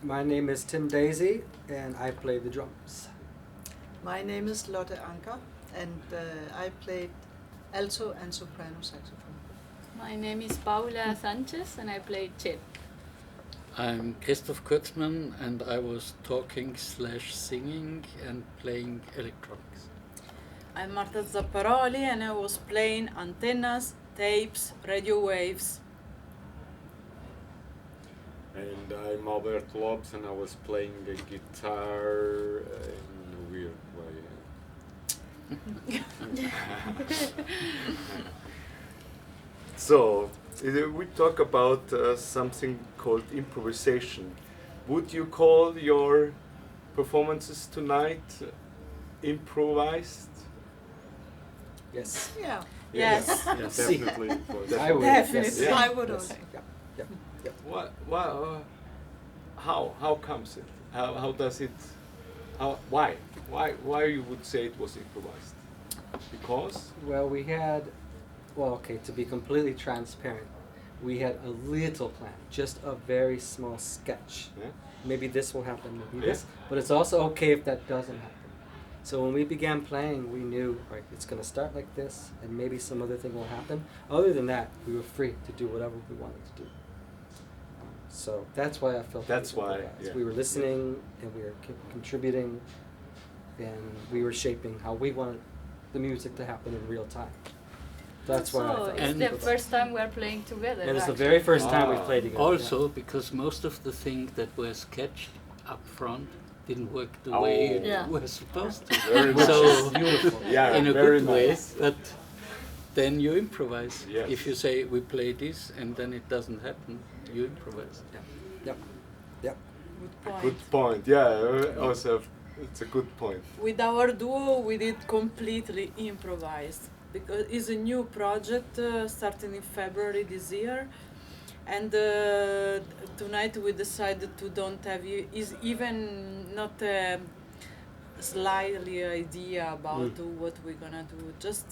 My name is Tim Daisy, and I play the drums. My name is Lotte Anker, and I played alto and soprano saxophone. My name is Paula Sanchez, and I play cello. I'm Christoph Kurzmann, and I was talking/singing and playing electronics. I'm Marta Zapparoli, and I was playing antennas, tapes, radio waves. And I'm Albert Lopes, and I was playing the guitar in a weird way. So, we talk about something called improvisation. Would you call your performances tonight improvised? Yes. Yeah, Yes. Yes, definitely. I would. Definitely. Yes. I would Yes. also. Yep. How comes it? How does it? Why you would say it was improvised? Because Well, to be completely transparent, we had a little plan, just a very small sketch. yeah, Maybe this will happen, maybe Yeah. this, but it's also okay if that doesn't happen. So when we began playing, we knew, right, it's going to start like this, and maybe some other thing will happen. Other than that, we were free to do whatever we wanted to do. So that's why I felt. That's it was why, improvised. yeah. We were listening, and we were contributing, and we were shaping how we wanted the music to happen in real time. That's why I So thought. it's it the was- first time we're playing together. And it's the actually. very first time we've Ah. played together. Also, because most of the things that were sketched up front didn't work the way it Yeah. was supposed to. Very Which So, is beautiful. yeah, in a very good way, nice. but then you improvise. Yes. If you say we play this and then it doesn't happen, you improvise. Yep. Good point. Good point. Yeah, also it's a good point. With our duo, we did completely improvised because it's a new project starting in February this year, and tonight we decided to don't have is even not a slightly idea about what we're gonna do. Just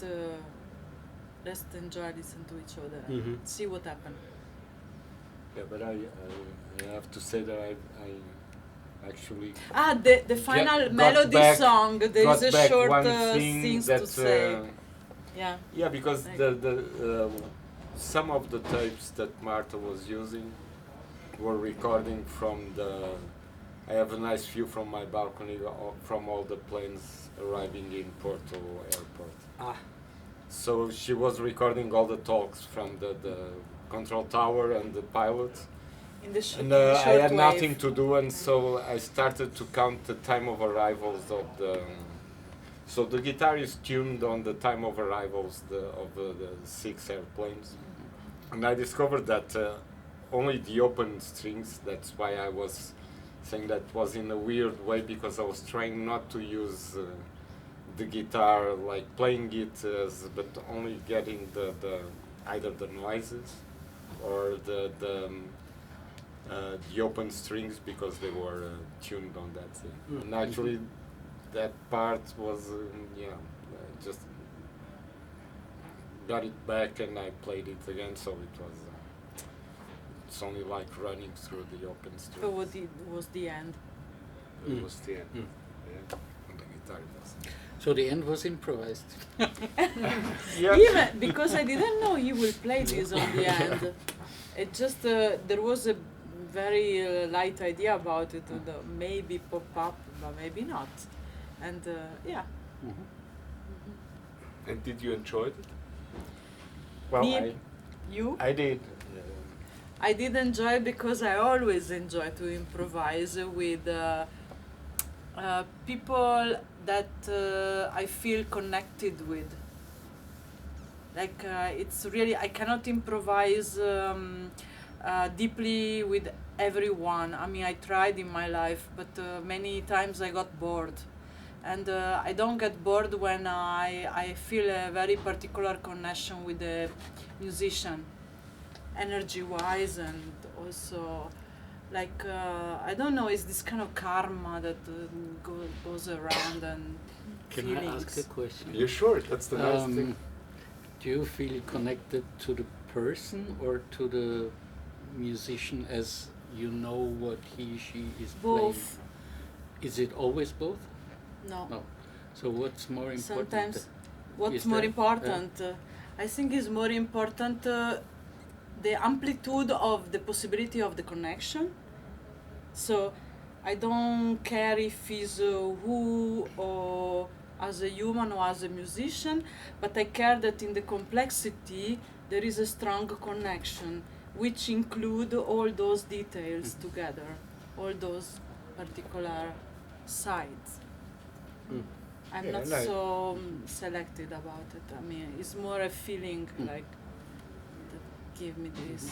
let's enjoy, listen to each other, and see what happens. Yeah, but I have to say that I actually The final got melody back- song. There is got a back short one things to say. Yeah. because Like- the some of the tapes that Marta was using were recording from the. I have a nice view from my balcony from all the planes arriving in Porto Airport. Ah. So she was recording all the talks from the control tower and the pilot. In the And short I had wave. nothing to do, and so I started to count the time of arrivals of the. So the guitar is tuned on the time of arrivals of the 6 airplanes, and I discovered that only the open strings. That's why I was saying that was in a weird way, because I was trying not to use the guitar, like playing it but only getting the either the noises or the open strings, because they were tuned on that thing. And actually, that part was I just got it back and I played it again. So it was it's only like running through the open strings. So what was the end? It was the end. Yeah, on the guitar. It was. So the end was improvised. Yeah. Even because I didn't know he will play this on the end. It just there was a very light idea about it, maybe pop up, but maybe not. And yeah. And did you enjoy it? Well, Me- You? I did. I did enjoy because I always enjoy to improvise with people that I feel connected with. Like it's really, I cannot improvise deeply with everyone. I mean, I tried in my life, but many times I got bored. And I don't get bored when I feel a very particular connection with the musician, energy-wise, and also like I don't know, it's this kind of karma that goes around and Can feelings. I ask a question? You sure? That's the nice thing. Do you feel connected to the person or to the musician as you know what he is Both. playing? Is it always both? No. No. So what's more important? Sometimes, what's Is more there- important? I think is more important the amplitude of the possibility of the connection. So I don't care if he's who or as a human or as a musician, but I care that in the complexity there is a strong connection, which include all those details together, all those particular sides. Mm. I'm Yeah, not no. so selected about it. I mean, it's more a feeling like that give me this.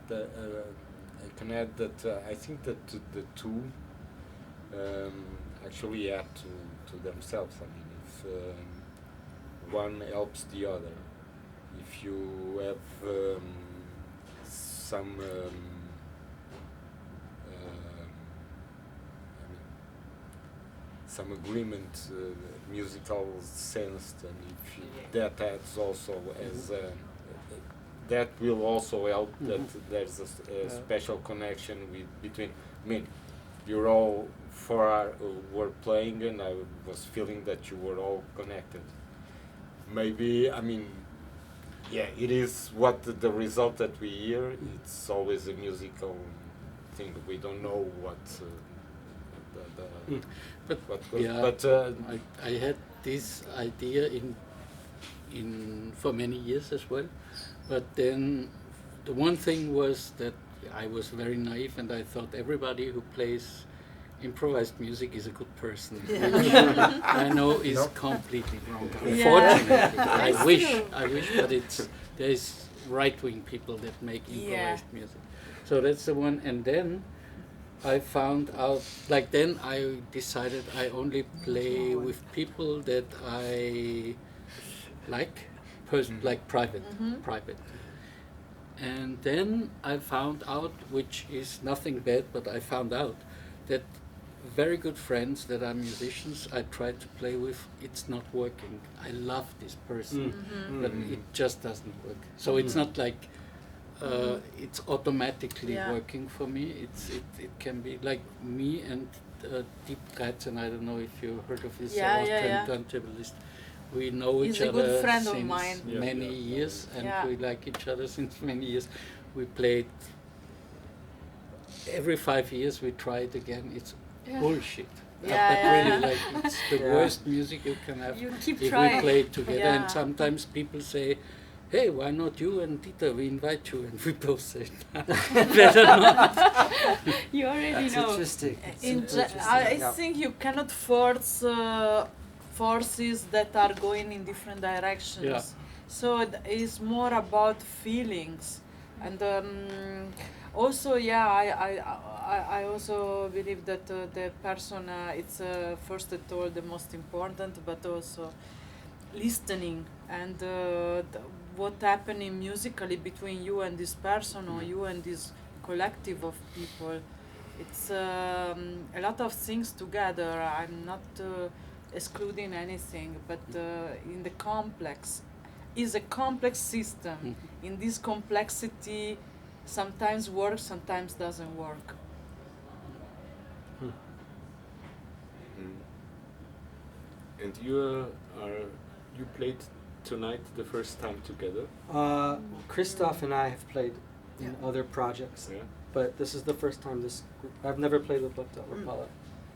But, I can add that I think that the two actually add to themselves. I mean, if one helps the other, if you have some I mean, some agreement, musical sense, and if you, that adds also as that will also help that there's a special connection between. I mean, you're all were playing, and I was feeling that you were all connected. Maybe, I mean, yeah, it is what the result that we hear. It's always a musical thing. We don't know what But what goes. yeah, But I had this idea in for many years as well, but then the one thing was that I was very naive and I thought everybody who plays improvised music is a good person, which I know is completely wrong. Unfortunately, I wish, but there is right-wing people that make improvised music. So that's the one, and then I found out, like then I decided I only play with people that I like, like private. And then I found out, which is nothing bad, but I found out that very good friends that are musicians I try to play with, it's not working. I love this person, but it just doesn't work. So it's not like it's automatically working for me. It can be like me and Deep Reitzen, I don't know if you heard of this Austrian turntablist. We know He's each a other good friend of since mine. many years, and we like each other since many years. We played every 5 years. We try it again. It's bullshit. But really, like it's the worst music you can have You keep if trying. we play it together. And sometimes people say, "Hey, why not you and Dieter? We invite you," and we both say, "Better not." You already That's know. interesting. That's In interesting. I Yeah. think you cannot force forces that are going in different directions. Yeah. So it is more about feelings, and also I also believe that the person it's first of all the most important, but also listening and what happening musically between you and this person or you and this collective of people. It's a lot of things together. I'm not excluding anything, but in the complex is a complex system. In this complexity, sometimes works, sometimes doesn't work. And you played tonight the first time together? Christoph and I have played in other projects, Yeah. but this is the first time this group, I've never played with Lotte or Paula.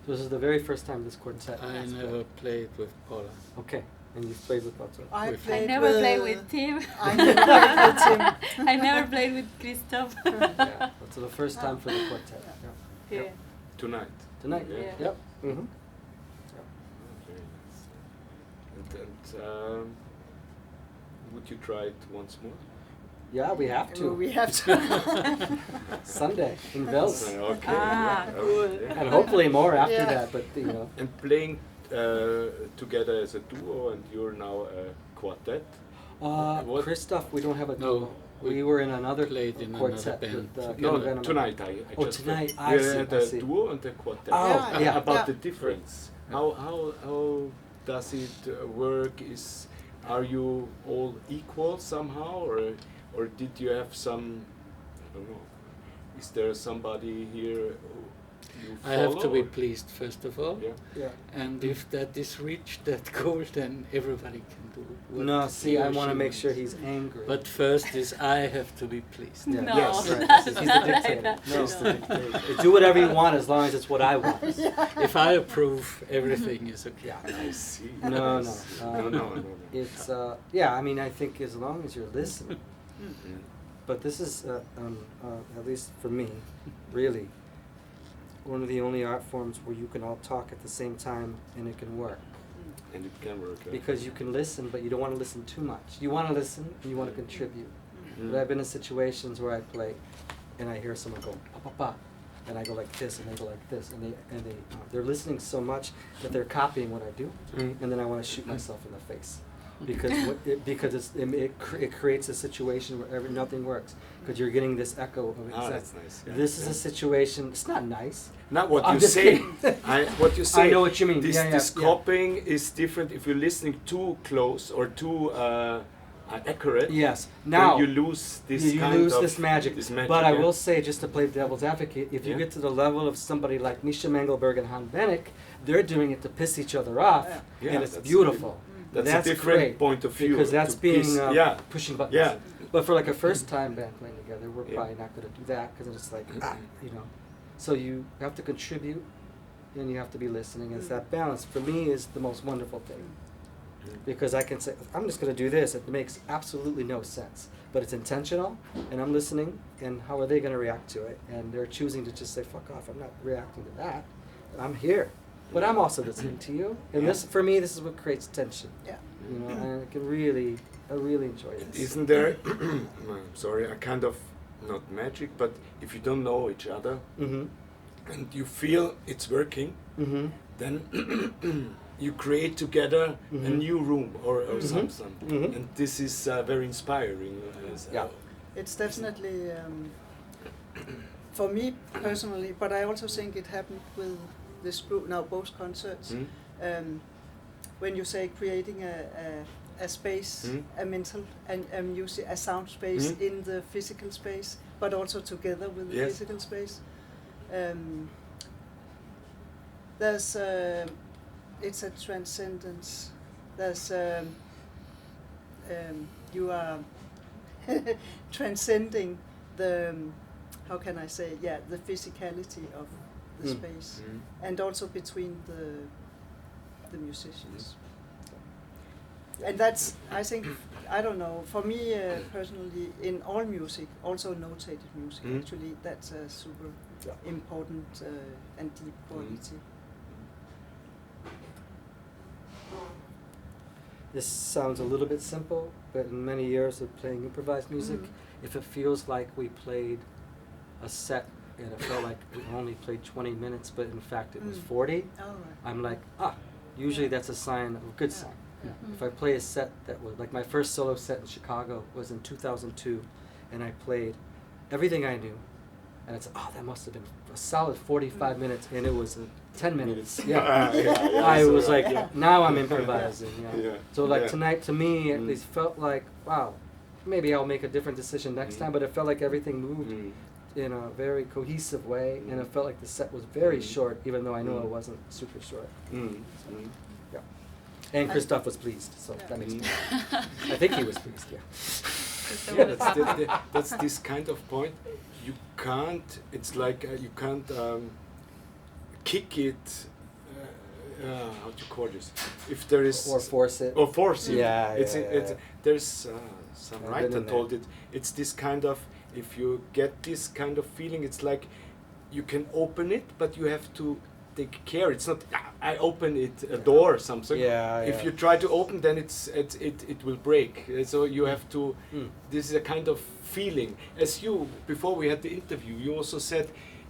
This is the very first time this quartet I has never played with Paula. played. Okay, and you've played with Lotte. I With- I never played with Tim. I never played with Tim. I never played with Christoph. Yeah, that's the first time for the quartet. Yeah. Yeah. Tonight? Tonight. Yeah. Yep. Mm-hmm. Very nice. And would you try it once more? Yeah, we have to. We have to. Sunday in Vels. Okay. Cool. Yeah. And hopefully more after Yeah. that, but you know. And playing together as a duo, and you're now a quartet. What- Christoph, we don't have a No, duo. We were in another played in quartet another with band. No, Venom. tonight I Oh, just tonight, heard. I You see, had I a see. duo and a quartet. Oh, yeah. About Yeah. the difference. How does it work? Are you all equal somehow, or did you have some, I don't know, Is there somebody here you I have to follow, be or- pleased first of all, Yeah. Yeah. and if that is reached, that goal, then everybody can do what No, see, he or I want to she make sure wants. he's angry. But first is I have to be pleased. Yeah. No, Yes. Right. that's He's the not like dictator. that. No. No. He's the dictator. Do whatever you want as long as it's what I want. If I approve, everything is okay. Yeah. I see. No, I no. see. No. It's yeah. I mean, I think as long as you're listening. Mhm. But this is, at least for me, really, one of the only art forms where you can all talk at the same time and it can work. And it can work. Because you can listen, but you don't want to listen too much. You want to listen and you want to contribute. Mm. But I've been in situations where I play and I hear someone go pa pa pa, and I go like this and they go like this, and they're listening so much that they're copying what I do, and then I want to shoot myself in the face. Because it creates a situation where nothing works because you're getting this echo of Ah, that's nice. Yeah. This is a situation. It's not nice. Not what I'm you just say. kidding. What you say. I know what you mean. This, Yeah, yeah, this yeah. copying is different if you're listening too close or too accurate. Yes. Then Now you lose this you kind lose of this magic. This magic, But I yeah. will say, just to play devil's advocate, if you Yeah. get to the level of somebody like Misha Mengelberg and Han Benek, they're doing it to piss each other off, Yeah, and it's that's beautiful. That's a different great, point of view. because that's to being piss- yeah. pushing buttons. Yeah. But for like a first time band playing together, we're Yeah. probably not going to do that because it's like you know. So you have to contribute, and you have to be listening. It's that balance for me is the most wonderful thing. Because I can say, I'm just going to do this. It makes absolutely no sense. But it's intentional, and I'm listening, and how are they going to react to it? And they're choosing to just say, fuck off, I'm not reacting to that. I'm here. But I'm also listening to you. And this, for me, this is what creates tension. Yeah. You know, and I really enjoy this. Isn't there, I'm sorry, a kind of, not magic, but if you don't know each other Mm-hmm. and you feel it's working, Mm-hmm. then you create together a Mhm. new room or Mhm. something. Mhm. And this is very inspiring. Yeah. It's definitely for me personally, but I also think it happened with this group now, both concerts. Mm. When you say creating a space, Mm. a mental and a music, a sound space Mm. in the physical space, but also together with the Yes. physical space. There's it's a transcendence. There's you are transcending the how can I say the physicality of the Mm. space, Mm. and also between the musicians. And that's, I think, I don't know, for me personally, in all music, also notated music, Mm. actually, that's a super Yeah. important and deep quality. This sounds a little bit simple, but in many years of playing improvised music, if it feels like we played a set and it felt like we only played 20 minutes, but in fact it was 40, All right. I'm like, usually that's a sign of a good sign. If I play a set that was, like my first solo set in Chicago was in 2002, and I played everything I knew, and it's, that must have been a solid 45 minutes, and it was 10 minutes. Yeah. I so was right, like, yeah. now I'm improvising. Yeah. Yeah. So like Yeah. tonight, to me, at Mm. least felt like, wow, maybe I'll make a different decision next Mm. time, but it felt like everything moved Mm. in a very cohesive way, and it felt like the set was very Mm. short, even though I know Mm. it wasn't super short. Mm. Mm. Yeah. And Christoph was pleased, so that makes Mm. me I think he was pleased, yeah. Yeah, that's this kind of point. You can't. It's like you can't kick it. How to call this? If there is Or force it. or force it. Yeah, It's yeah, it's yeah. there's some I've been writer in there. told it. It's this kind of, if you get this kind of feeling, it's like you can open it, but you have to take care. It's not I open it a door or something. Yeah, If yeah. you try to open, then it will break. So you have to. Mm. This is a kind of feeling. As you before we had the interview, you also said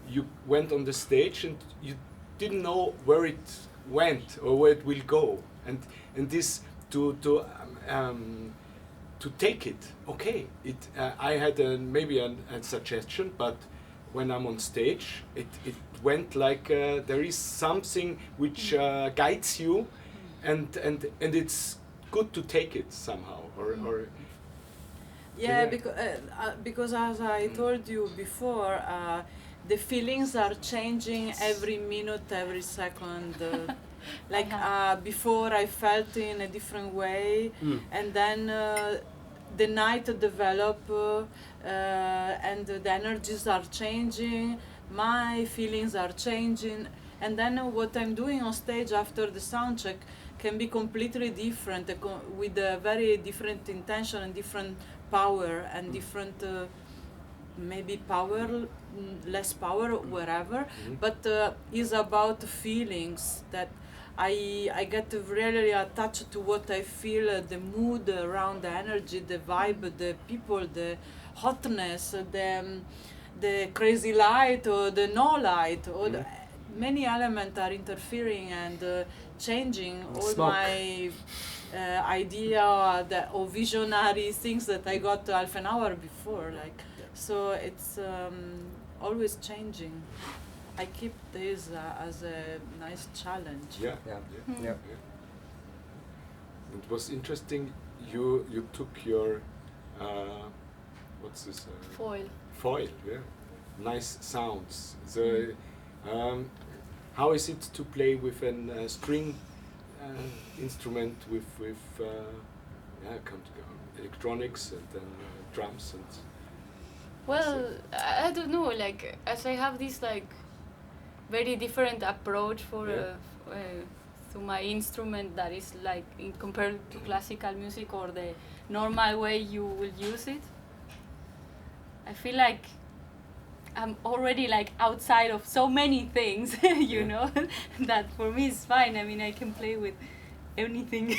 you went on the stage and you didn't know where it went or where it will go, and this to take it. Okay, I had maybe a suggestion, but when I'm on stage, it went like there is something which guides you, and it's good to take it somehow or Yeah, Yeah. because as I told you before, the feelings are changing every minute, every second. Like before, I felt in a different way, Mm. and then the night develop, and the energies are changing. My feelings are changing, and then what I'm doing on stage after the sound check can be completely different, with a very different intention and different power and different maybe power, less power, wherever, but is about feelings that I get really attached to what I feel, the mood around, the energy, the vibe, the people, the hotness, the crazy light or the no light, or the, many elements are interfering and changing all Smoke. my idea or visionary things that I got half an hour before, like. So it's always changing. I keep this as a nice challenge. Yeah. Yeah. Yeah. Yeah. It was interesting. You took your what's this? Foil. Foil. Yeah. Nice sounds. So, how is it to play with a string instrument with electronics and then drums and? Well, I don't know, like, as I have this, like, very different approach for to my instrument that is, like, compared to classical music or the normal way you will use it, I feel like I'm already, like, outside of so many things, you know, that for me it's fine. I mean, I can play with anything,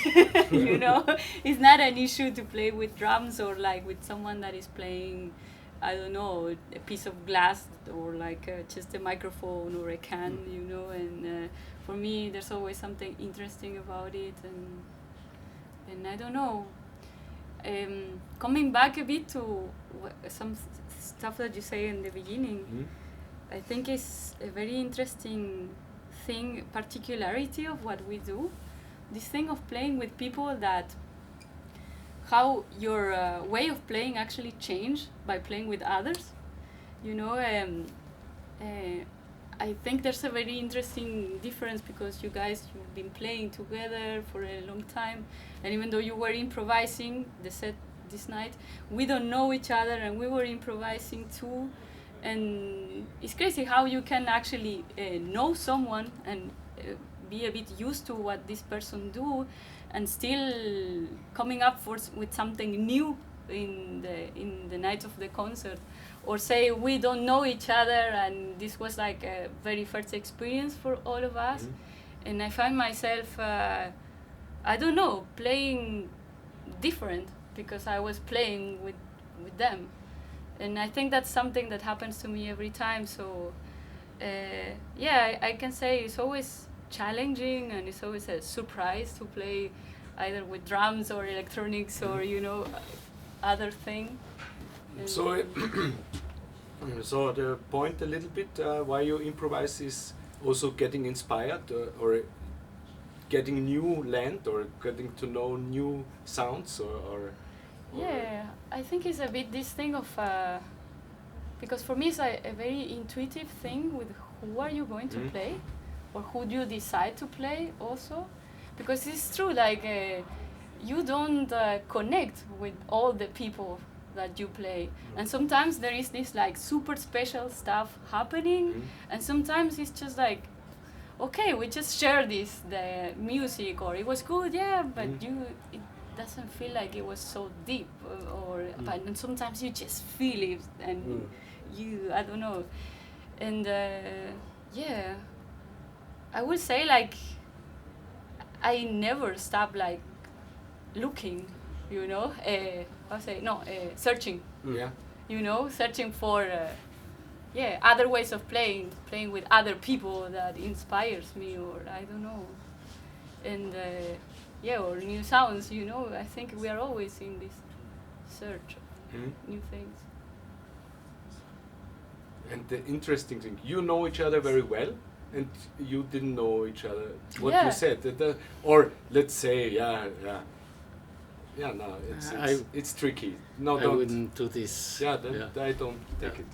you know. It's not an issue to play with drums or, like, with someone that is playing, I don't know, a piece of glass or like just a microphone or a can, you know. And for me, there's always something interesting about it, and I don't know. Coming back a bit to some stuff that you say in the beginning, I think it's a very interesting thing, particularity of what we do. This thing of playing with people, that how your way of playing actually changed by playing with others, you know. I think there's a very interesting difference because you guys, you've been playing together for a long time, and even though you were improvising the set this night, we don't know each other and we were improvising too, and it's crazy how you can actually know someone and be a bit used to what this person do, and still coming up with something new in the night of the concert. Or say we don't know each other and this was like a very first experience for all of us, and I find myself I don't know, playing different because I was playing with them, and I think that's something that happens to me every time. So I can say it's always challenging and it's always a surprise to play either with drums or electronics or, you know, other thing. So, so the point a little bit why you improvise is also getting inspired or getting new land or getting to know new sounds or yeah, I think it's a bit this thing of because for me it's a very intuitive thing with who are you going to play or who do you decide to play also, because it's true, like you don't connect with all the people that you play, and sometimes there is this like super special stuff happening, and sometimes it's just like, okay, we just share the music, or it was good, yeah, but it doesn't feel like it was so deep, but and sometimes you just feel it, and I don't know, and yeah, I would say like I never stop like looking, you know, searching, you know, searching for other ways of playing with other people that inspires me, or I don't know, and or new sounds, you know. I think we are always in this search of new things. And the interesting thing, you know each other very well, and you didn't know each other. What you said, or let's say, Yeah, no, I- it's tricky. No, I don't. wouldn't do this. Yeah, then I don't take it.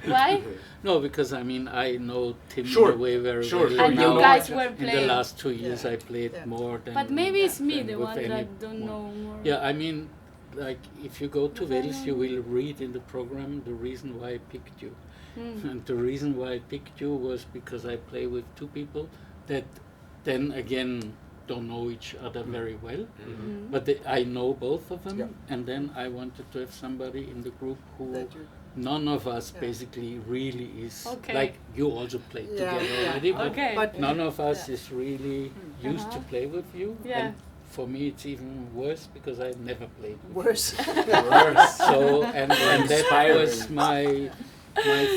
Why? No, because I mean I know Tim Sure, in a way very sure, well. sure, And you you know guys it. were In the playing. last 2 years, Yeah. I played Yeah. more than. But maybe it's me, than the with one any that don't know more. Yeah, I mean, like if you go to But I Wales, you don't- will read in the program the reason why I picked you. Hmm. And the reason why I picked you was because I play with two people that then again don't know each other very well. Mhm. But I know both of them, Yeah. and then I wanted to have somebody in the group who That you- none of us Yeah. basically really is Okay. like you also played Yeah, together yeah. already, but Okay. But none of us yeah. is really used to Uh-huh. play with you. Yeah. And for me, it's even worse because I never played with you. Worse. So and that Inspiring. was my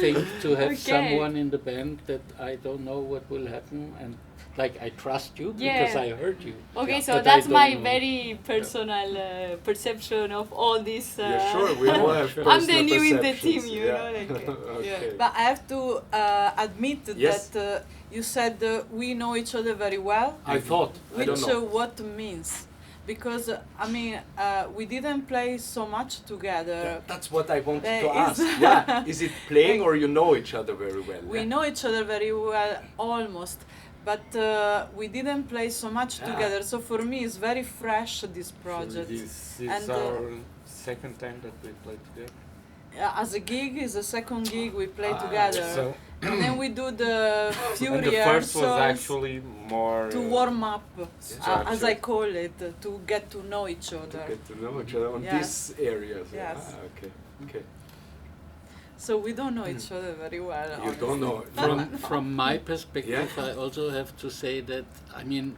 thing to have Okay. someone in the band that I don't know what will happen, and like I trust you because Yeah. I heard you. Okay, so But I that's don't my know. very personal perception of all this. Yeah, sure, we all have I'm the personal new in the perceptions, team, you yeah. know. Like, Okay. But I have to admit Yes. that you said we know each other very well, I thought, I which don't know. what means. Because I mean, we didn't play so much together. That's what I wanted There to is- ask. Yeah, is it playing or you know each other very well? We know each other very well, almost, but we didn't play so much Ah. together. So for me, it's very fresh this project. This is And, our second time that we play together. As a gig, is a second gig we play Ah, together, So, and then we do the few and the first was rehearsals actually more to warm up, as I structured. call it, to get to know each To other. get to know each other on Yes. this area. So, Yes. Okay. Okay. So we don't know each other very well. You don't honestly. know. From my perspective, Yeah. I also have to say that I mean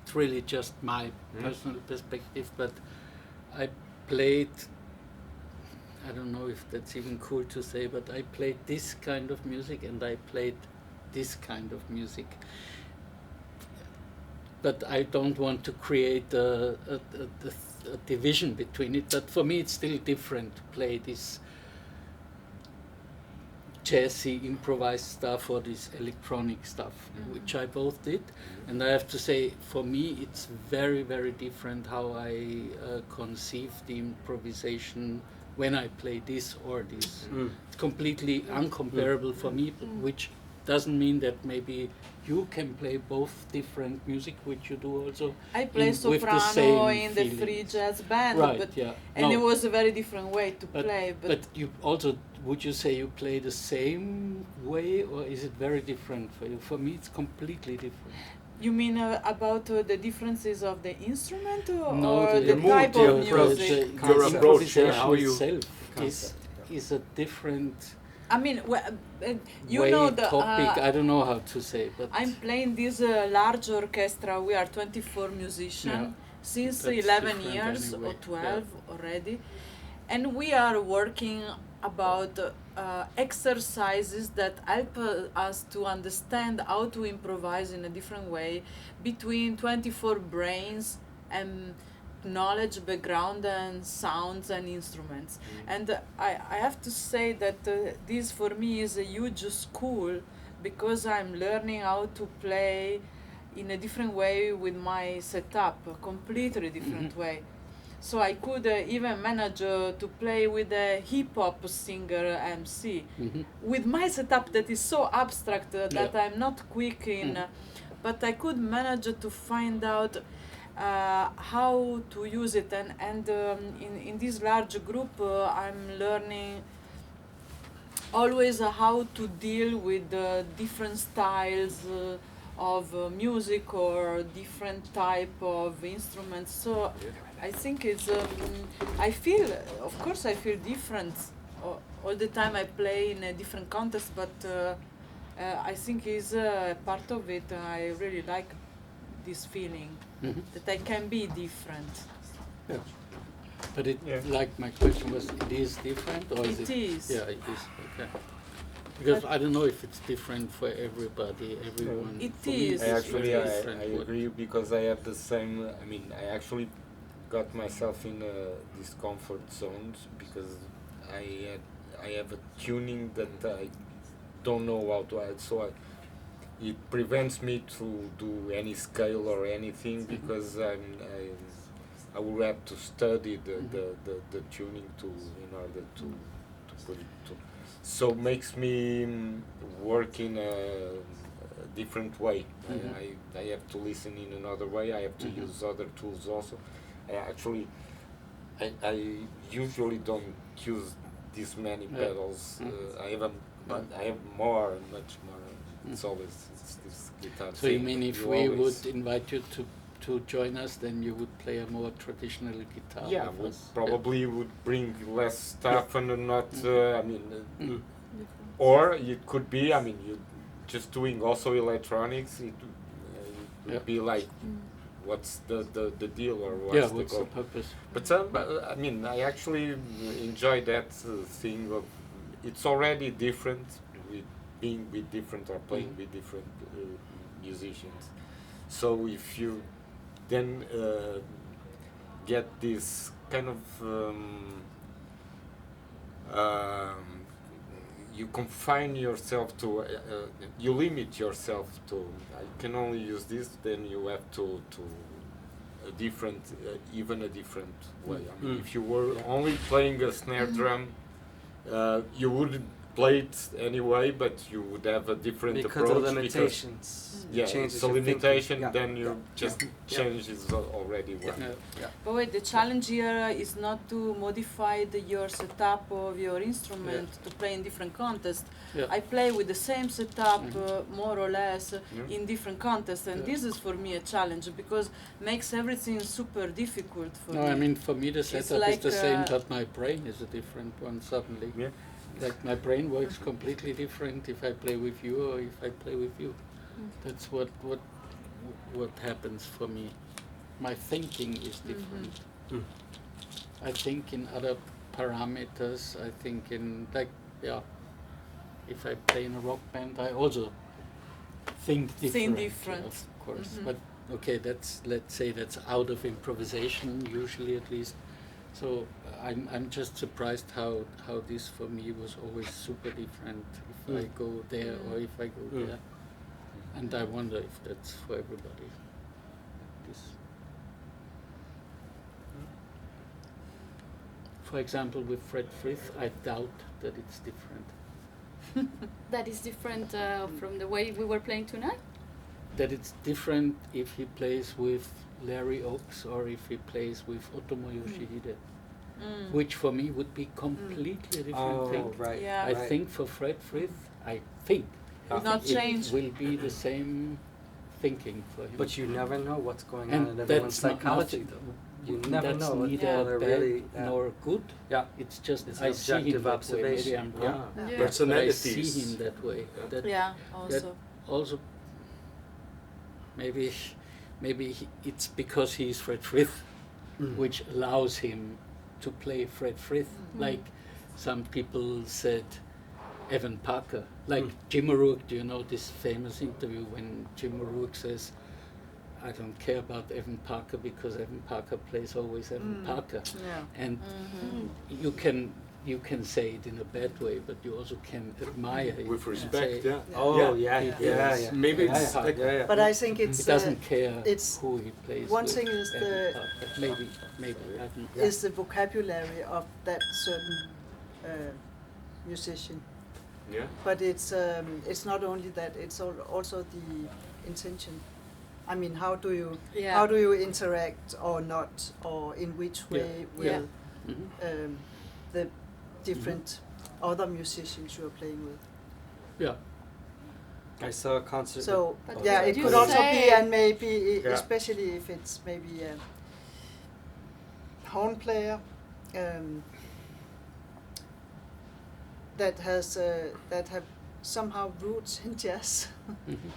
it's really just my personal perspective, but I played. I don't know if that's even cool to say, but I played this kind of music and I played this kind of music. But I don't want to create a division between it. But for me, it's still different to play this jazzy, improvised stuff or this electronic stuff, which I both did. And I have to say, for me, it's very, very different how I conceive the improvisation when I play this or this. It's completely uncomparable for me, which doesn't mean that maybe you can play both different music, which you do also. I play with the soprano same in the free feelings. jazz band, Right, but yeah. and No, it was a very different way to but, play. but you also, would you say you play the same way, or is it very different for you? For me, it's completely different. You mean about the differences of the instrument or, No, or the the mood, type your of approach, music? Your approach, yeah, improvisation how you- itself Concept, is a different I mean, you way, know the. topic. I don't know how to say, but I'm playing this large orchestra. We are 24 musicians Yeah. since That's 11 different years anyway. or 12 already, and we are working about exercises that help us to understand how to improvise in a different way between 24 brains and knowledge, background, and sounds and instruments. And I have to say that this for me is a huge school because I'm learning how to play in a different way with my setup, a completely different way. So I could even manage to play with a hip hop singer MC with my setup that is so abstract that I'm not quick in, but I could manage to find out how to use it, and in this large group I'm learning always how to deal with different styles of music or different type of instruments. So I think it's I feel, of course I feel different all the time. I play in a different context, but I think is part of it. I really like this feeling that I can be different. but it Yeah. like my question was, it is different or is It it? is. Yeah, it is. Okay. Because I don't know if it's different for everybody, everyone. It For me, is. it's Actually, very I different. agree because I have the same. I mean, I actually got myself in discomfort zones because I have a tuning that I don't know how to add, so it prevents me to do any scale or anything because I will have to study the tuning tool in order to put it to. So makes me work in a different way. I have to listen in another way. I have to use other tools also. I usually don't use this many pedals. I have much more. It's always this guitar. So you thing. mean if You we always- would invite you to join us, then you would play a more traditional guitar? Yeah, with we us? probably would bring less stuff and not. I mean, or it could be. I mean, you just doing also electronics. It would be like, what's the deal or what's Yeah, the what's goal? the purpose? But I mean, I actually enjoy that thing of it's already different with being with different or playing with different musicians. So if you then get this kind of you confine yourself to you limit yourself to I can only use this, then you have to a different even a different way. I mean, if you were only playing a snare drum, you wouldn't play it anyway, but you would have a different Because approach of limitations. yeah, changes it's a your thinking. limitation. Yeah. Then you just changes already one. But wait, the challenge here is not to modify your setup of your instrument to play in different contests. Yeah. I play with the same setup more or less in different contests, and this is for me a challenge because makes everything super difficult for me. No, I mean for me the setup like, is the same, but my brain is a different one suddenly. Yeah. Like my brain works completely different if I play with you or if I play with you. That's what happens for me. My thinking is different. I think in other parameters. I think in if I play in a rock band, I also think different. Of course, but okay, let's say that's out of improvisation usually at least. So I'm just surprised how this for me was always super different if I go there or if I go there, and I wonder if that's for everybody. This, for example, with Fred Frith, I doubt that it's different. That is different from the way we were playing tonight? That it's different if he plays with Larry Oaks or if he plays with Otomo Yoshihide, which for me would be completely different thing. Right. Yeah. I think for Fred Frith, I think Will not change. it will be the same thinking for him. But you never know what's going on and in everyone's that's not psychology. nothing. You never That's know what neither people are bad really. nor good. Yeah. It's just It's I see him objective that way. observation. Maybe I'm wrong. Yeah. Yeah. But I Personalities. see him that way. That Yeah, also. also maybe it's because he's Fred Frith, which allows him to play Fred Frith. Like some people said Evan Parker. Like Jim O'Rourke, do you know this famous interview when Jim O'Rourke says, I don't care about Evan Parker because Evan Parker plays always Evan Parker. Yeah. And you can say it in a bad way, but you also can admire it. With and respect, say, yeah. Oh Yeah. yeah. Maybe Yeah, it's yeah. like Yeah. But I think it's He doesn't care it's who he plays one with. thing is Evan the- Parker. Maybe I don't. is the vocabulary of that certain musician. yeah. But it's not only that; it's also the intention. I mean, how do you interact or not, or in which way will the different other musicians you are playing with? Yeah. I saw a concert. So But yeah, would it you could also be, say- and maybe Yeah. especially if it's maybe a horn player that have somehow roots in jazz.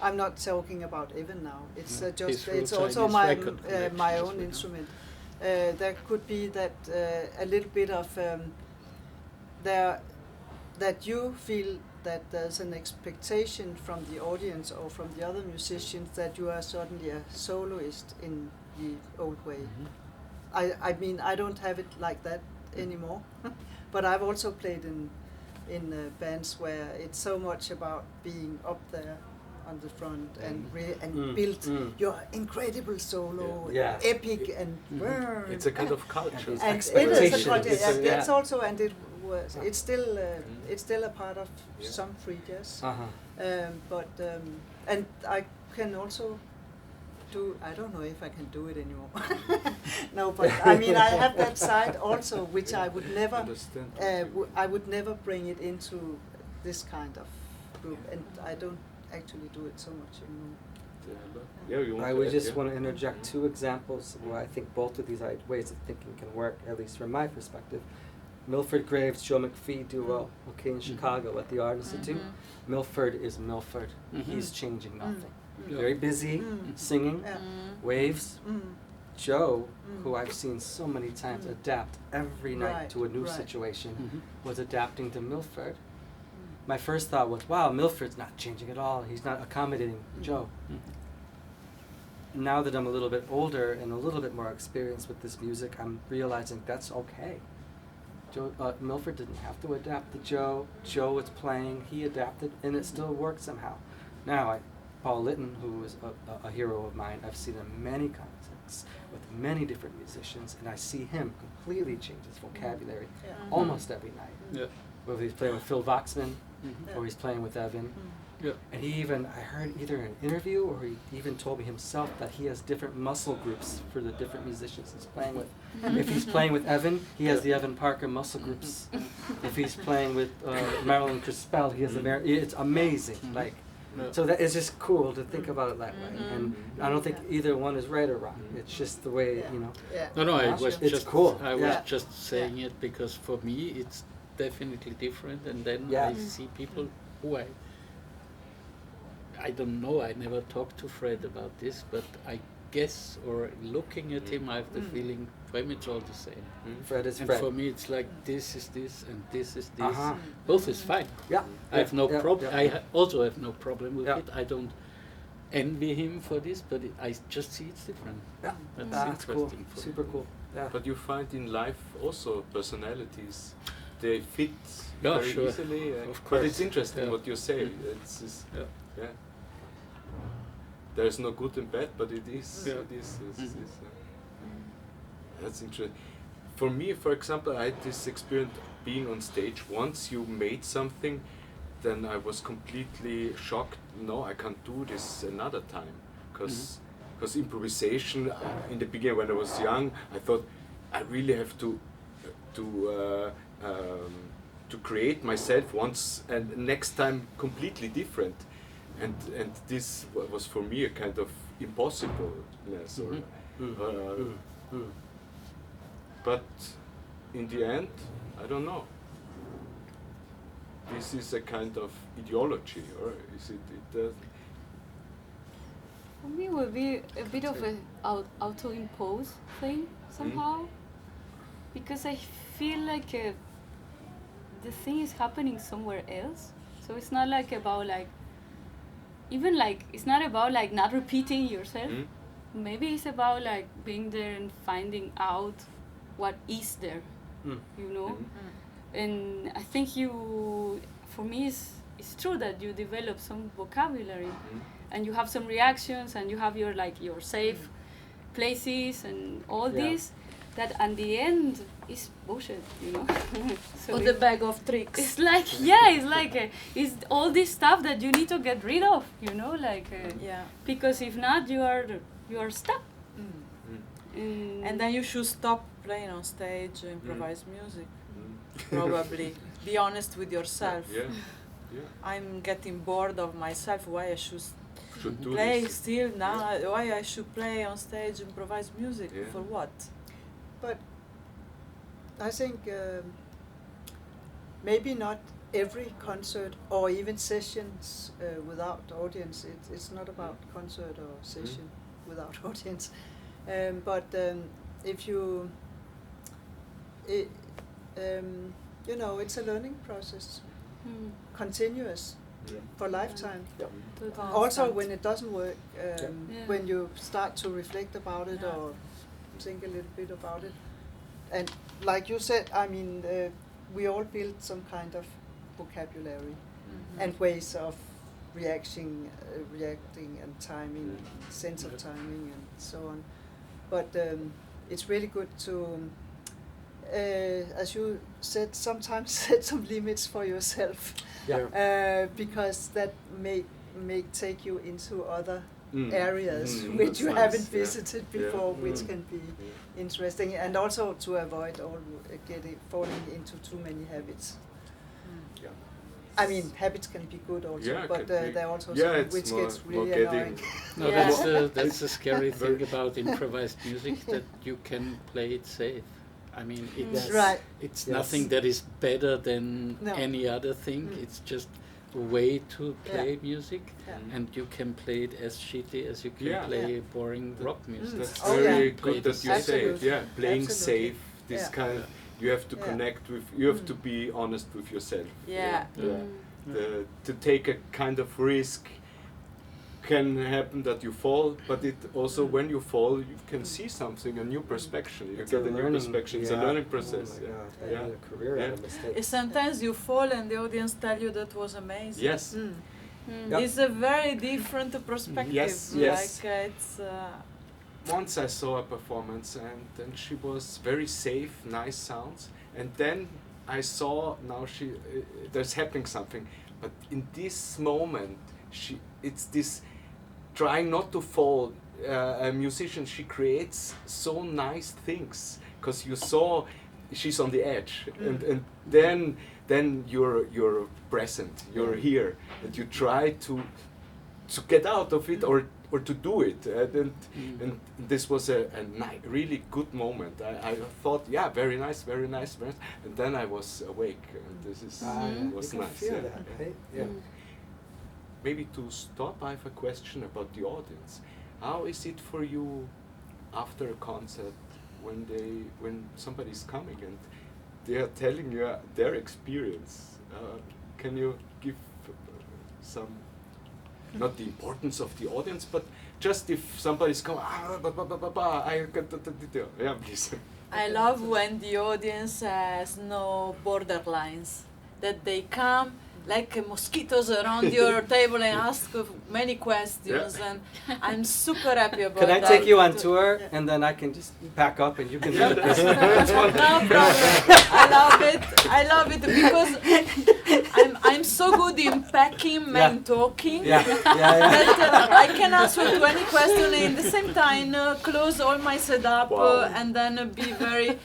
I'm not talking about Evan now. It's No, just his it's roots are also in his my record collection my as own well. instrument. There could be that a little bit of that you feel that there's an expectation from the audience or from the other musicians that you are suddenly a soloist in the old way. I mean, I don't have it like that anymore, but I've also played in bands where it's so much about being up there on the front and build your incredible solo, Yeah. epic and It's a kind of culture. and it is a Expectation. culture. It's a- That's yeah. also, and it was. It's still a part of Yeah. some free jazz. Uh-huh. And I can also do. I don't know if I can do it anymore. No, but I mean I have that side also, which I would never. Understand. I would never bring it into this kind of group, and I don't actually do it so much anymore. I would just want to interject 2 examples where I think both of these ways of thinking can work, at least from my perspective. Milford Graves, Joe McPhee duo, okay, in Chicago at the Art Institute. Milford is Milford. He's changing nothing. Very busy, singing, Yeah. waves. Joe, who I've seen so many times adapt every night Right, to a new right. situation, was adapting to Milford. My first thought was, wow, Milford's not changing at all. He's not accommodating Joe. Now that I'm a little bit older and a little bit more experienced with this music, I'm realizing that's okay. Milford didn't have to adapt to Joe. Joe was playing, he adapted, and it still worked somehow. Now, Paul Litton, who is a hero of mine, I've seen him many concerts with many different musicians, and I see him completely change his vocabulary Yeah. almost every night. Yeah. Whether he's playing with Phil Voxman or he's playing with Evan. Yeah. And he even, I heard either in an interview or he even told me himself that he has different muscle groups for the different musicians he's playing with. If he's playing with Evan, he has the Evan Parker muscle groups. If he's playing with Marilyn Crispell, he has the it's amazing. Like, so that it's just cool to think about it that way. And I don't think either one is right or wrong. It's just the way, you know. Yeah. No, I Yeah. was It's just cool. I was Yeah. just saying it because for me it's definitely different, and then Yeah. I see people who I don't know. I never talked to Fred about this, but I guess, or looking at him, I have the feeling for him it's all the same. Fred is And Fred. for me, it's like this is this and this is this. Uh-huh. Both is fine. Yeah. I have no yeah, problem. yeah. I also have no problem with Yeah. it. I don't envy him for this, but I just see it's different. Yeah. That's That's cool. interesting for me. Super cool. Yeah. But you find in life also personalities, they fit Yeah, very sure. easily. Of But course. it's interesting Yeah. what you say. It's Yeah. yeah. There's no good and bad, but it is. Yeah. It is. That's interesting. For me, for example, I had this experience being on stage. Once you made something, then I was completely shocked. No, I can't do this another time, because improvisation. In the beginning, when I was young, I thought I really have to create myself once, and next time completely different. And this was for me a kind of impossibleness. But in the end, I don't know. This is a kind of ideology, or is it? For me, it would be a bit of an auto-imposed thing somehow, because I feel like the thing is happening somewhere else. So it's not like about like, even like it's not about like not repeating yourself. Maybe it's about like being there and finding out what is there, you know. And I think for me, it's true that you develop some vocabulary, and you have some reactions, and you have your safe places and all this. That at the end is bullshit, you know. So Or the bag of tricks. it's like it's all this stuff that you need to get rid of, you know, Yeah. because if not, you are stuck. And then you should stop playing on stage, improvise music. Probably. Be honest with yourself. Yeah. I'm getting bored of myself. Why I should Should do play this. still now? Why I should play on stage, improvise music? Yeah. For what? But I think maybe not every concert or even sessions without audience. It's not about concert or session without audience. But if you, you know, it's a learning process, continuous, for lifetime. Also, when it doesn't work, when you start to reflect about it or think a little bit about it, and like you said, I mean, we all build some kind of vocabulary and ways of reacting and timing, sense of timing and so on. But it's really good to, as you said, sometimes set some limits for yourself, because that may take you into other areas which you haven't visited before, which can be interesting, and also to avoid falling into too many habits. I mean, habits can be good also, but there are also some which gets really annoying. No, that's the scary thing about improvised music, that you can play it safe. I mean, it's nothing that is better than any other thing. It's just a way to play music, and you can play it as shitty as you can play boring rock music. That's very good that you say it. Playing safe. This kind of, you have to connect with. You have to be honest with yourself. To take a kind of risk can happen that you fall, but it also when you fall you can see something, a new perspective. You get a new perspective. It's a learning process. A career out of mistake. Sometimes you fall and the audience tell you that was amazing. Yes. It's a very different perspective. Yes. Like it's. Once I saw a performance and she was very safe, nice sounds, and then I saw there's happening something, but in this moment it's this trying not to fall. A musician, she creates so nice things because you saw she's on the edge, and then you're present, you're here, and you try to get out of it or to do it, and this was a really good moment. I thought, very nice, and then I was awake, and this was nice. Feel that, right? Maybe to stop, I have a question about the audience. How is it for you after a concert when somebody's coming and they are telling you their experience? Can you give some? Not the importance of the audience, but just if somebody's coming, please. I love when the audience has no borderlines, that they come like mosquitoes around your table and ask many questions, and I'm super happy about that. Can I take you on tour and then I can just pack up and you can do the business? No problem. I love it because I'm so good in packing and talking that I can answer to any question and at the same time close all my setup and then be very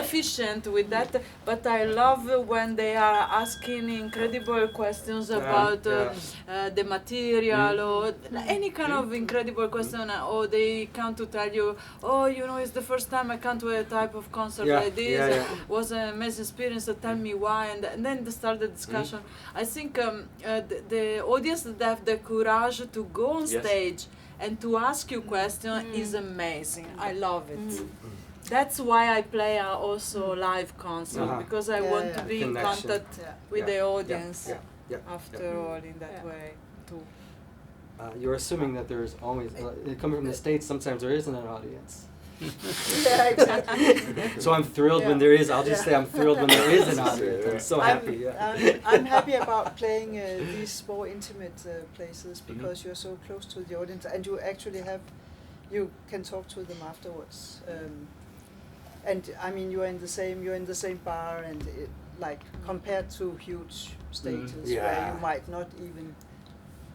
efficient with that. But I love when they are asking incredible questions about the material or any kind of incredible question, or they come to tell you, it's the first time I come to a type of concert like this. Was an amazing experience. Tell me why, and then they start the discussion. I think the audience that have the courage to go on stage and to ask you questions is amazing. I love it. That's why I play also live concert, because I want to be in contact with the audience after all in that way too. You're assuming that there's always, coming from the States, sometimes there isn't an audience. Exactly. So I'm thrilled when there is. I'll just say I'm thrilled when there is an audience. I'm so happy. I'm happy about playing these more intimate places because you're so close to the audience, and you actually you can talk to them afterwards. And I mean, you're in the same bar, and like compared to huge stages where you might not even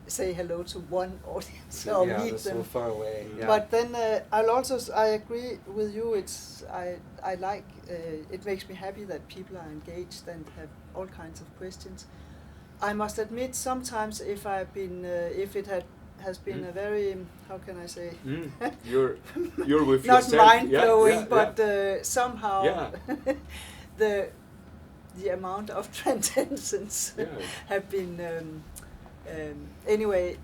say hello to one audience or meet them. So far away. But then I agree with you. I like it makes me happy that people are engaged and have all kinds of questions. I must admit, sometimes if it has been a very, how can I say? You're with not yourself. mind blowing, but somehow the amount of transcendence have been. Anyway,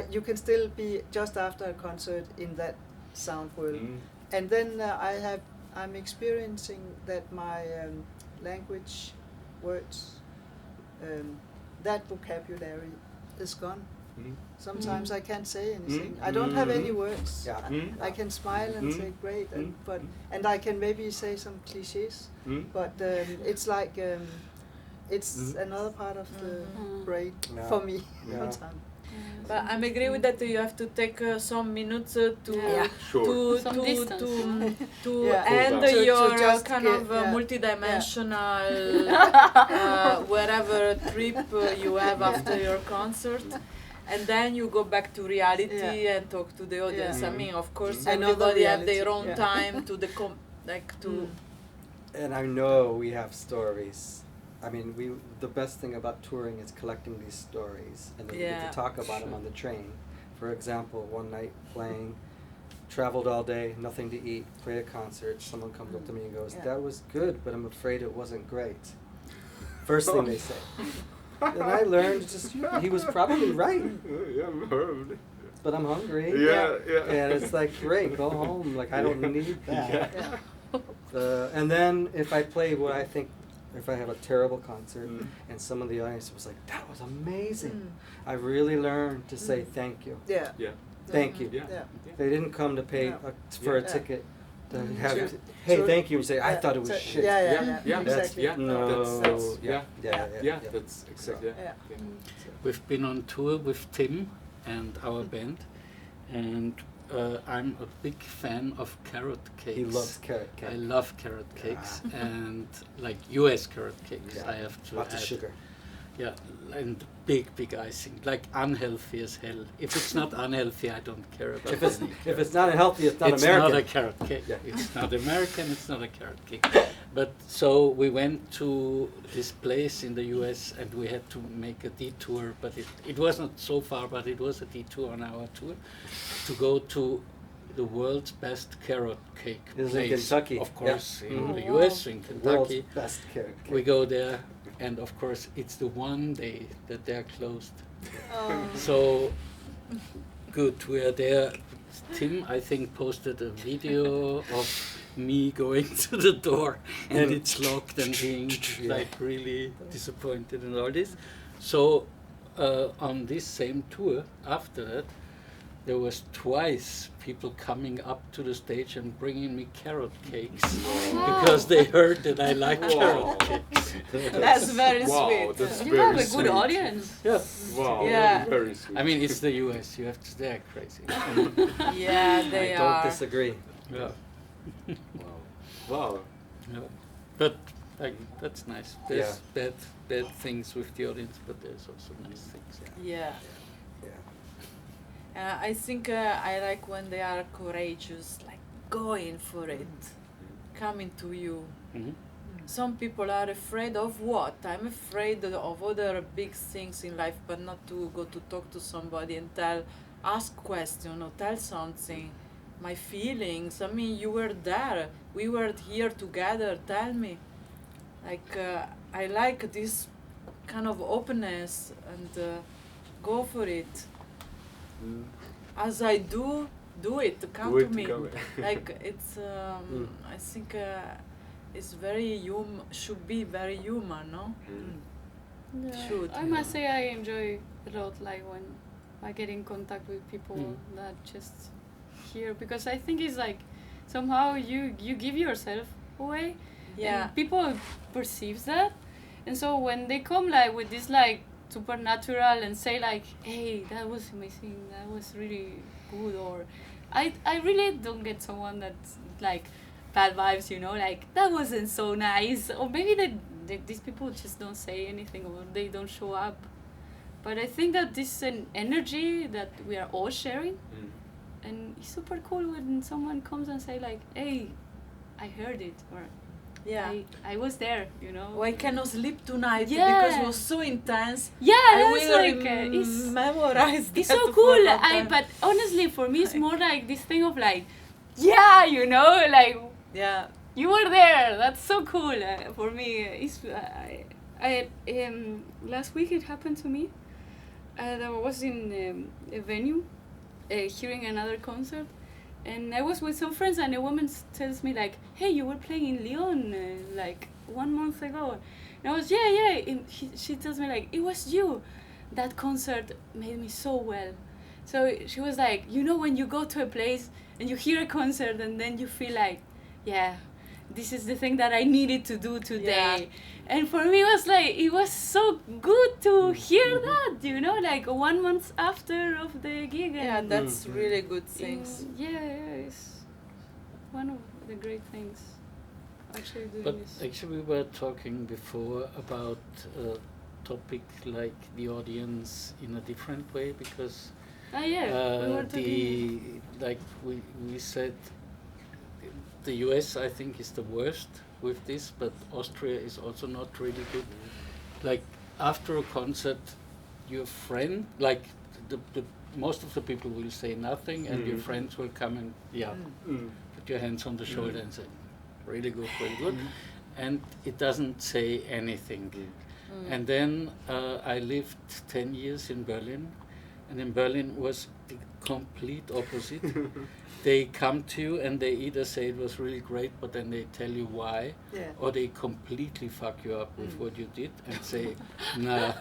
you can still be just after a concert in that sound world, and then I'm experiencing that my language, words, that vocabulary is gone. Sometimes I can't say anything. I don't have any words. I can smile and say great, and I can maybe say some cliches, but it's like it's another part of the brain Yeah. for me. Yeah. sometimes. But I'm agree with that. You have to take some minutes to Yeah. Sure. Some distance. to Yeah. end Cool down. your To just kind get- of yeah. multidimensional wherever trip you have after your concert. And then you go back to reality and talk to the audience. Yeah. I mean, of course, Another everybody have their reality, own yeah. time to the to. And I know we have stories. I mean, the best thing about touring is collecting these stories, and then we get Yeah. to talk about them on the train. For example, one night playing, traveled all day, nothing to eat, played a concert. Someone comes up to me and goes, Yeah. "That was good, but I'm afraid it wasn't great." First thing they say. And I learned he was probably right, Yeah, I've heard. but I'm hungry. Yeah. And it's like, great, go home. Like, I don't need that. Yeah. And then if I play what I think, if I have a terrible concert, Mm. and some of the audience was like, "That was amazing," Mm. I really learned to say thank you. Yeah. Yeah. Thank you. Yeah. Yeah. They didn't come to pay No. for a Yeah. ticket to Mm. have, So- hey, so- thank you, and say, "I Yeah. thought it was So- shit." Yeah, yeah, Yeah, yeah. yeah, Exactly. yeah. No. That's- yeah. Yeah, that's exactly. Yeah. We've been on tour with Tim and our band, and I'm a big fan of carrot cakes. He loves carrot cake. I love carrot cakes and like U.S. carrot cakes. Yeah. I have to Lots add. of sugar. Yeah, and big icing, like unhealthy as hell. If it's not unhealthy, I don't care about If it's any if it's not healthy, it's not it's American. not a carrot cake. Yeah. It's not American. It's not a carrot cake. But so we went to this place in the U.S. and we had to make a detour. But it wasn't so far, but it was a detour on our tour to go to the world's best carrot cake This is place. in Kentucky. Of course, in Mhm. the U.S. in World's Kentucky. best carrot cake. We go there, and of course, it's the one day that they're closed. So good, we are there. Tim, I think, posted a video of me going to the door, and And- it's locked and being Yeah. like really disappointed and all this. So on this same tour, after that, there was twice people coming up to the stage and bringing me carrot cakes because they heard that I like carrot cakes. That's very Wow, sweet. that's You very have a good sweet. audience. Yeah. Wow, Yeah. very sweet. I mean, it's the US. You have to. They're crazy. Yeah, they I don't are. disagree. Yeah. Wow. Yeah. But like, that's nice. There's bad things with the audience, but there's also nice things. Yeah. Yeah. I think I like when they are courageous, like going for it, coming to you. Mhm. Some people are afraid of what? I'm afraid of other big things in life, but not to go to talk to somebody and ask question or tell something. My feelings. I mean, you were there. We were here together. Tell me. Like I like this kind of openness and go for it. As I do it. Come Do to it me. together. Like it's. I think it's should be very human, no? Yeah. Should. I must say I enjoy a lot, like when I get in contact with people that just hear, because I think it's like somehow you give yourself away. Yeah. And people perceive that, and so when they come like with this like supernatural and say like, hey, that was amazing, that was really good, or I really don't get someone that's like bad vibes, you know, like that wasn't so nice, or maybe these people just don't say anything or they don't show up. But I think that this is an energy that we are all sharing, and it's super cool when someone comes and say like, hey, I heard it, or Yeah. I was there, you know. Oh, I cannot sleep tonight Yeah. because it was so intense. Yeah, I that's will like it's memorize it's that so for cool. long time. But honestly, for me, it's more like this thing of like, yeah, you know, like Yeah. you were there. That's so cool. For me, it's last week it happened to me. I was in a venue, hearing another concert, and I was with some friends, and a woman tells me like, "Hey, you were playing in Lyon like 1 month ago." And I was, yeah. And she tells me like, "It was you. That concert made me so well." So she was like, you know, when you go to a place and you hear a concert and then you feel like, yeah, this is the thing that I needed to do today. And for me, it was so good to hear that, you know, like 1 month after of the gig. Yeah, And that's really good things. yeah, it's one of the great things. Actually doing But this. actually, we were talking before about a topic like the audience in a different way, because We were talking. like we said, the US I think is the worst with this, but Austria is also not really good. Like after a concert, your friend, like the most of the people will say nothing, and your friends will come and put your hands on the shoulder and say, really good, really good, and it doesn't say anything. And then I lived 10 years in Berlin, and in Berlin was the complete opposite. They come to you and they either say it was really great, but then they tell you why, or they completely fuck you up with what you did and say, nah,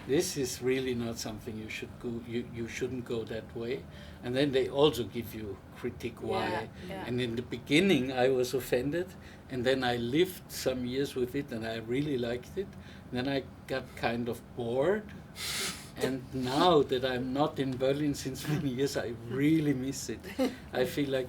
this is really not something you should go, you shouldn't go that way. And then they also give you critique why. And in the beginning I was offended, and then I lived some years with it and I really liked it. Then I got kind of bored. And now that I'm not in Berlin since many years, I really miss it. I feel like,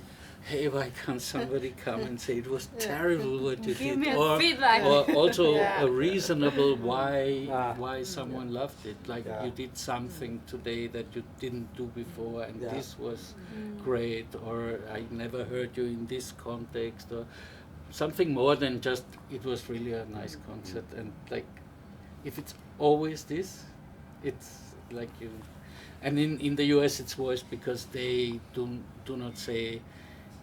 hey, why can't somebody come and say it was terrible what you Give did? me a feedback. Or also a reasonable why someone loved it. Like Yeah. you did something today that you didn't do before, and this was great. Or I never heard you in this context, or something more than just it was really a nice concert. And like, if it's always this, it's like you, and in the US it's worse because they do not say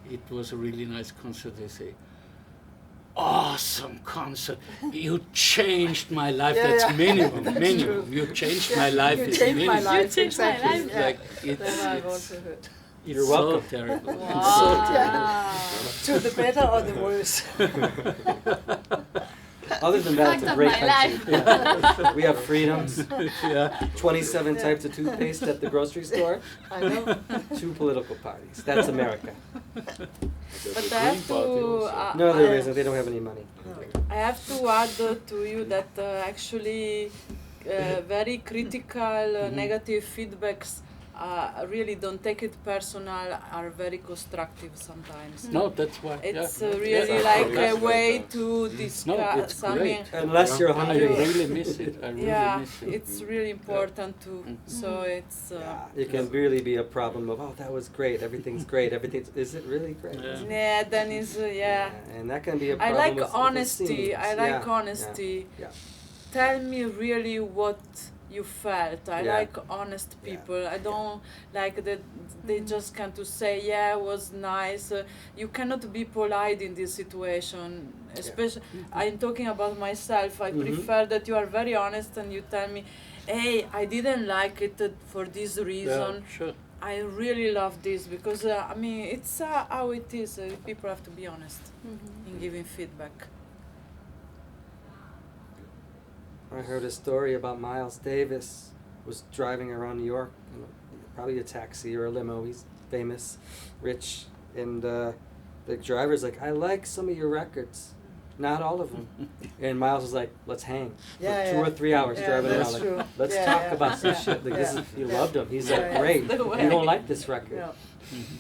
it was a really nice concert. They say, awesome concert, you changed my life. That's minimum. You changed my life. You is changed my minimum. life, You changed my exactly. life. Yeah. Like That I've it's also heard. You're so welcome. terrible. To the better or the worse. Other than that, it's a Fact of great my country. Yeah. We have freedoms. Yeah. 27 types of toothpaste at the grocery store. I know. 2 political parties. That's America. But I have to. No, there isn't. They don't have any money. I have to add to you that actually very critical, negative feedbacks really don't take it personal, are very constructive sometimes. No, that's why. It's yeah. really Yeah. like a way to No, discuss it's something. great. Unless you're I hungry. really miss it. I really miss it. It's really important too. So it's It can really be a problem of, oh, that was great, everything's great, is it really great? Yeah. then is And that can be a I problem like with honesty. scenes. I like Yeah, honesty. yeah. Tell me really what you felt. I Yeah. like honest people. I don't like that they just come to say, yeah, it was nice. You cannot be polite in this situation. Especially, I'm talking about myself. I prefer that you are very honest and you tell me, hey, I didn't like it for this reason. Yeah, sure. I really love this because I mean it's how it is. People have to be honest in giving feedback. I heard a story about Miles Davis was driving around New York, in probably a taxi or a limo. He's famous, rich, and the driver's like, I like some of your records, not all of them. And Miles was like, let's hang for 2 or 3 hours driving that's around. true. Like, let's Yeah, talk yeah, about some yeah, shit. Like, yeah, he yeah. loved him. He's Yeah, like, yeah. great. The You way. don't like this record. Yeah.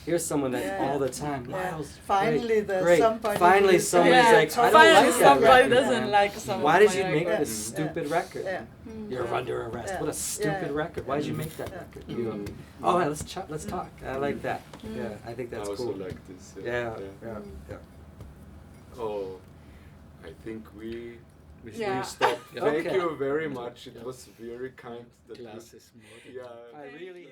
Here's someone that Yeah. all the time, Yeah. Miles. Finally, great, there's great. somebody Finally, who's- somebody's Yeah, like, I don't Finally, like that somebody record. doesn't Yeah. like some. Why of did my you make records. this stupid record? Yeah. You're under arrest. Yeah. What a stupid Yeah. record. Why did you make that Yeah. record? You know? Oh, yeah, let's talk. I like that. Yeah, I think that's I also cool. like this. Yeah. Oh, I think we Yeah. will stop. Yeah. Thank Okay. you very much. It Yeah. was very kind. That you- Glasses more. yeah. I really.